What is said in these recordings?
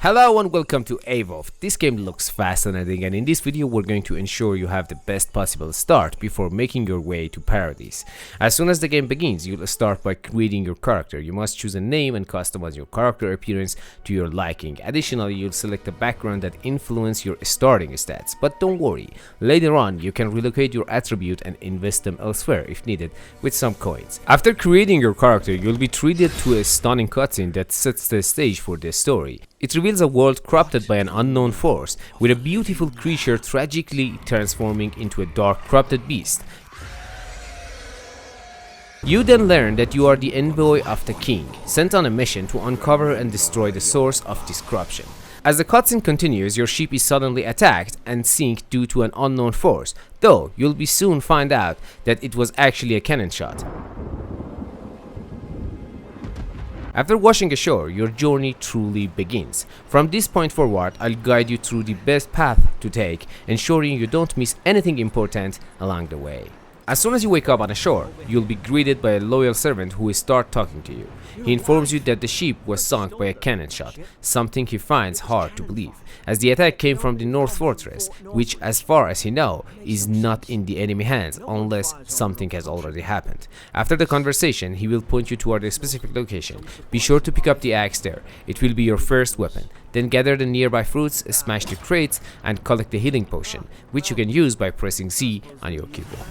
Hello and welcome to Avowed. This game looks fascinating, and in this video we're going to ensure you have the best possible start before making your way to Paradis. As soon as the game begins, you'll start by creating your character. You must choose a name and customize your character appearance to your liking. Additionally, you'll select a background that influences your starting stats. But don't worry, later on you can relocate your attribute and invest them elsewhere if needed with some coins. After creating your character, you'll be treated to a stunning cutscene that sets the stage for the story. It reveals a world corrupted by an unknown force, with a beautiful creature tragically transforming into a dark corrupted beast. You then learn that you are the envoy of the king, sent on a mission to uncover and destroy the source of this corruption. As the cutscene continues, your ship is suddenly attacked and sink due to an unknown force, though you'll be soon find out that it was actually a cannon shot. After washing ashore, your journey truly begins. From this point forward, I'll guide you through the best path to take, ensuring you don't miss anything important along the way. As soon as you wake up on a shore, you'll be greeted by a loyal servant who will start talking to you. He informs you that the ship was sunk by a cannon shot, something he finds hard to believe, as the attack came from the North Fortress, which, as far as he knows, is not in the enemy hands unless something has already happened. After the conversation, he will point you toward a specific location. Be sure to pick up the axe there. It will be your first weapon. Then gather the nearby fruits, smash the crates, and collect the healing potion, which you can use by pressing Z on your keyboard.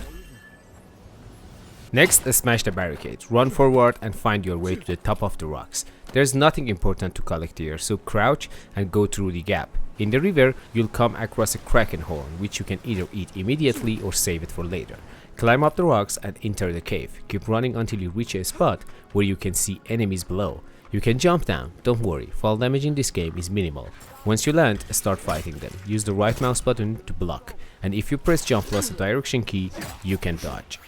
Next, smash the barricades, run forward and find your way to the top of the rocks. There's nothing important to collect here, so crouch and go through the gap. In the river, you'll come across a kraken horn, which you can either eat immediately or save it for later. Climb up the rocks and enter the cave. Keep running until you reach a spot where you can see enemies below. You can jump down, don't worry, fall damage in this game is minimal. Once you land, start fighting them. Use the right mouse button to block, and if you press jump plus the direction key, you can dodge.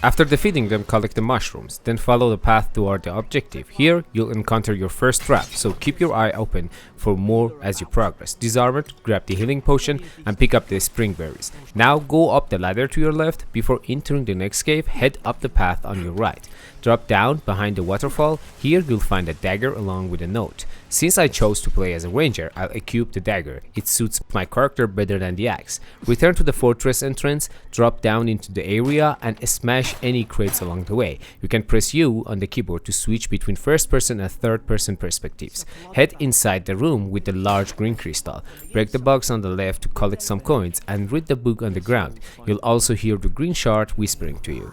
After defeating them, collect the mushrooms, then follow the path toward the objective. Here, you'll encounter your first trap, so keep your eye open for more as you progress. Disarm it, grab the healing potion, and pick up the spring berries. Now go up the ladder to your left. Before entering the next cave, head up the path on your right. Drop down behind the waterfall. Here, you'll find a dagger along with a note. Since I chose to play as a ranger, I'll equip the dagger. It suits my character better than the axe. Return to the fortress entrance, drop down into the area, and smash any crates along the way. You can press U on the keyboard to switch between first person and third person perspectives. Head inside the room with the large green crystal. Break the box on the left to collect some coins and read the book on the ground. You'll also hear the green shard whispering to you.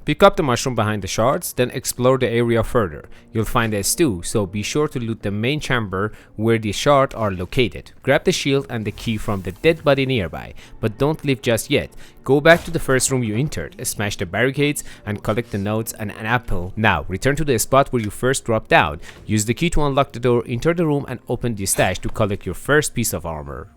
Pick up the mushroom behind the shards, then explore the area further. You'll find a stew, so be sure to loot the main chamber where the shards are located. Grab the shield and the key from the dead body nearby, but don't leave just yet. Go back to the first room you entered, smash the barricades, and collect the notes and an apple. Now, return to the spot where you first dropped down. Use the key to unlock the door, enter the room, and open the stash to collect your first piece of armor.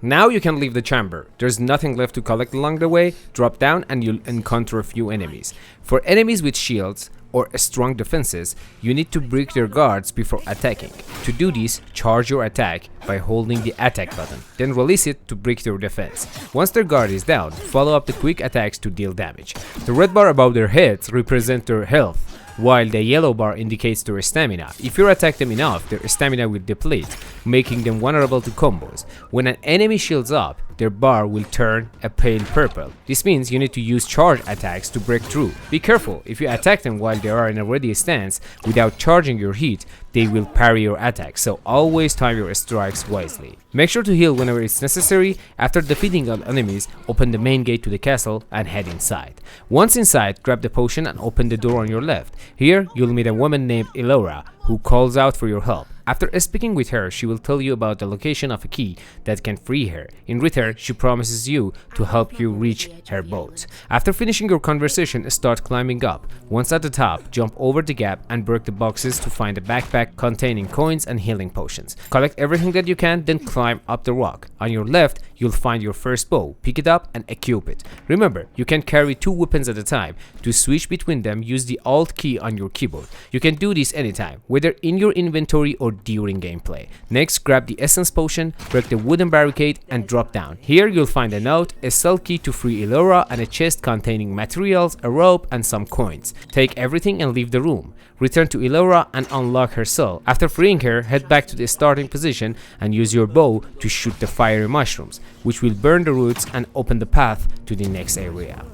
Now you can leave the chamber. There's nothing left to collect along the way. Drop down and you'll encounter a few enemies. For enemies with shields or strong defenses, you need to break their guards before attacking. To do this, charge your attack by holding the attack button, then release it to break their defense. Once their guard is down, follow up the quick attacks to deal damage. The red bar above their heads represents their health, while the yellow bar indicates their stamina. If you attack them enough, their stamina will deplete, making them vulnerable to combos. When an enemy shields up, their bar will turn a pale purple. This means you need to use charge attacks to break through. Be careful, if you attack them while they are in a ready stance without charging your hit, they will parry your attack, so always time your strikes wisely. Make sure to heal whenever it's necessary. After defeating all enemies, open the main gate to the castle and head inside. Once inside, grab the potion and open the door on your left. Here, you'll meet a woman named Elora, who calls out for your help. After speaking with her, she will tell you about the location of a key that can free her. In return, she promises you to help you reach her boat. After finishing your conversation, start climbing up. Once at the top, jump over the gap and break the boxes to find a backpack containing coins and healing potions. Collect everything that you can, then climb up the rock. On your left, you'll find your first bow. Pick it up and equip it. Remember, you can carry 2 weapons at a time. To switch between them, use the Alt key on your keyboard. You can do this anytime. whether in your inventory or during gameplay. Next, grab the essence potion, break the wooden barricade and drop down. Here you'll find a note, a cell key to free Elora, and a chest containing materials, a rope and some coins. Take everything and leave the room. Return to Elora and unlock her cell. After freeing her, head back to the starting position and use your bow to shoot the fiery mushrooms, which will burn the roots and open the path to the next area.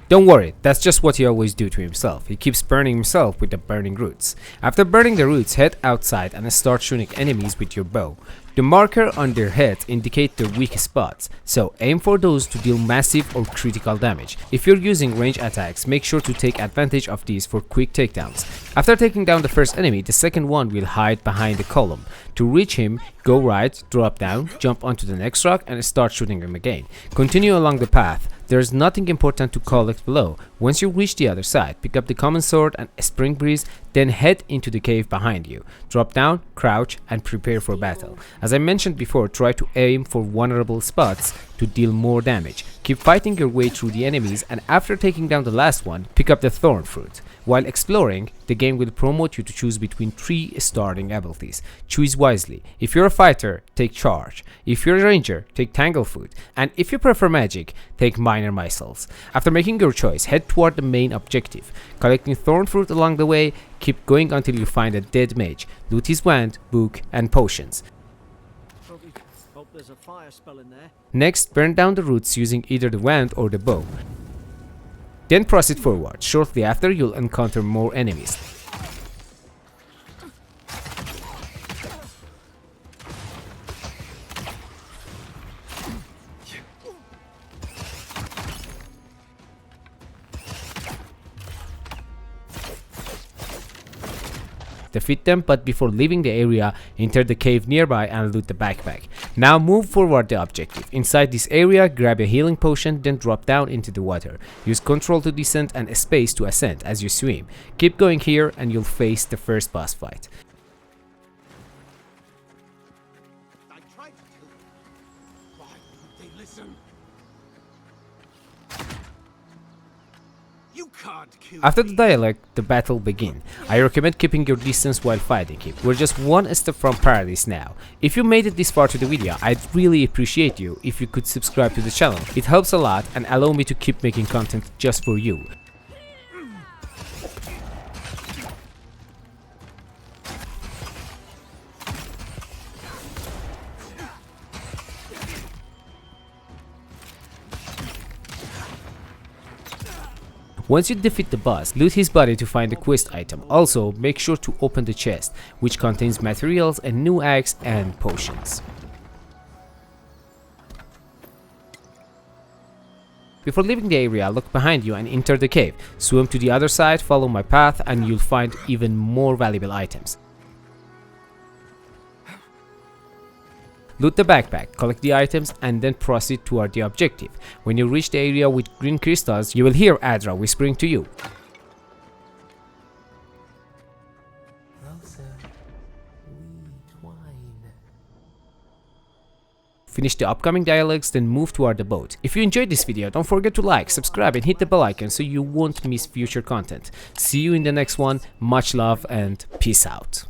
Don't worry, that's just what he always do to himself. He keeps burning himself with the burning roots. After burning the roots, head outside and start shooting enemies with your bow. The marker on their heads indicate their weak spots, so aim for those to deal massive or critical damage. If you're using range attacks, make sure to take advantage of these for quick takedowns. After taking down the first enemy, the second one will hide behind the column. To reach him, go right, drop down, jump onto the next rock and start shooting him again. Continue along the path. There is nothing important to collect below. Once you reach the other side, pick up the common sword and a spring breeze, then head into the cave behind you. Drop down, crouch and prepare for battle. As I mentioned before, try to aim for vulnerable spots to deal more damage. Keep fighting your way through the enemies, and after taking down the last one, pick up the thorn fruit. While exploring, the game will promote you to choose between 3 starting abilities. Choose wisely. If you're a fighter, take charge. If you're a ranger, take tanglefoot. And if you prefer magic, take minor missiles. After making your choice, head toward the main objective. Collecting thorn fruit along the way, keep going until you find a dead mage. Loot his wand, book and potions. Hope there's a fire spell in there. Next, burn down the roots using either the wand or the bow. Then proceed forward. Shortly after, you'll encounter more enemies. Defeat them, but before leaving the area, enter the cave nearby and loot the backpack. Now move forward the objective. Inside this area, grab a healing potion, then drop down into the water. Use control to descend and space to ascend as you swim. Keep going here and you'll face the first boss fight. I tried to kill them. Why wouldn't they listen? You can't kill After the me. dialogue, the battle begins. I recommend keeping your distance while fighting him. We're just one step from Paradis now. If you made it this far to the video, I'd really appreciate you if you could subscribe to the channel. It helps a lot and allow me to keep making content just for you. Once you defeat the boss, loot his body to find the quest item. Also, make sure to open the chest, which contains materials, a new axe and potions. Before leaving the area, look behind you and enter the cave. Swim to the other side, follow my path and you'll find even more valuable items. Loot the backpack, collect the items and then proceed toward the objective. When you reach the area with green crystals, you will hear Adra whispering to you. Finish the upcoming dialogues, then move toward the boat. If you enjoyed this video, don't forget to like, subscribe and hit the bell icon so you won't miss future content. See you in the next one, much love and peace out.